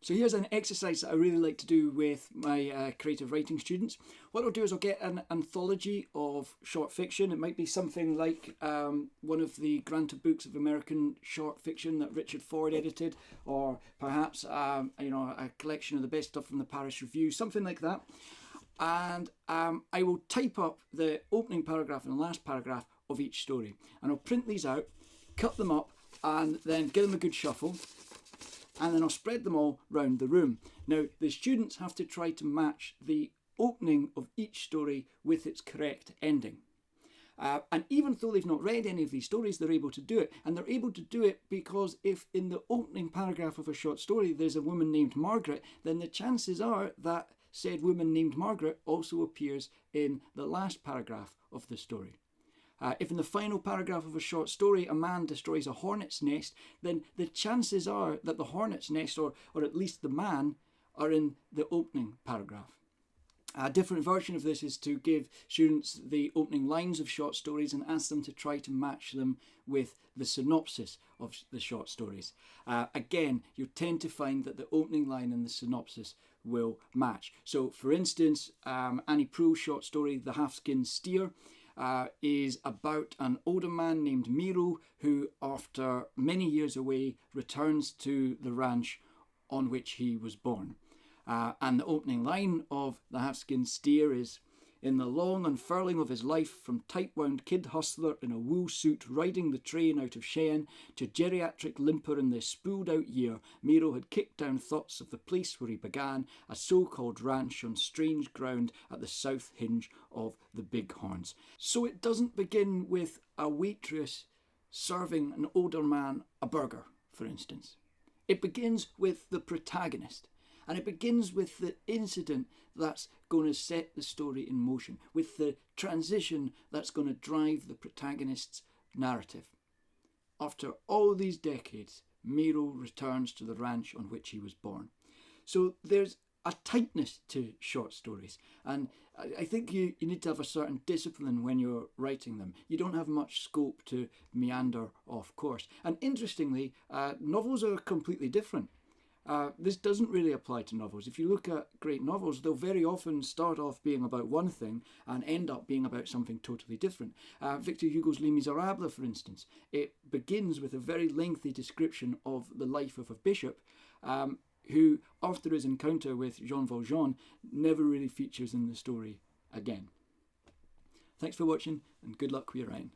So here's an exercise that I really like to do with my creative writing students. What I'll do is I'll get an anthology of short fiction. It might be something like one of the granted books of American short fiction that Richard Ford edited, or perhaps a collection of the best stuff from the Paris Review, something like that. And I will type up the opening paragraph and the last paragraph of each story. And I'll print these out, cut them up, and then give them a good shuffle. And then I'll spread them all round the room. Now, the students have to try to match the opening of each story with its correct ending. And even though they've not read any of these stories, they're able to do it. And they're able to do it because if in the opening paragraph of a short story there's a woman named Margaret, then the chances are that said woman named Margaret also appears in the last paragraph of the story. If in the final paragraph of a short story a man destroys a hornet's nest, then the chances are that the hornet's nest, or at least the man, are in the opening paragraph. A different version of this is to give students the opening lines of short stories and ask them to try to match them with the synopsis of the short stories. Again, you tend to find that the opening line and the synopsis will match. So, for instance, Annie Proulx's short story, The Half-Skinned Steer, is about an older man named Miro who, after many years away, returns to the ranch on which he was born. And the opening line of The Half-Skinned Steer is, "In the long unfurling of his life, from tight-wound kid hustler in a wool suit riding the train out of Cheyenne to geriatric limper in the spooled-out year, Miro had kicked down thoughts of the place where he began, a so-called ranch on strange ground at the south hinge of the Bighorns." So it doesn't begin with a waitress serving an older man a burger, for instance. It begins with the protagonist. And it begins with the incident that's going to set the story in motion, with the transition that's going to drive the protagonist's narrative. After all these decades, Miro returns to the ranch on which he was born. So there's a tightness to short stories, and I think you need to have a certain discipline when you're writing them. You don't have much scope to meander off course. And interestingly, novels are completely different. This doesn't really apply to novels. If you look at great novels, they'll very often start off being about one thing and end up being about something totally different. Victor Hugo's Les Miserables, for instance, it begins with a very lengthy description of the life of a bishop who, after his encounter with Jean Valjean, never really features in the story again. Thanks for watching, and good luck with your writing.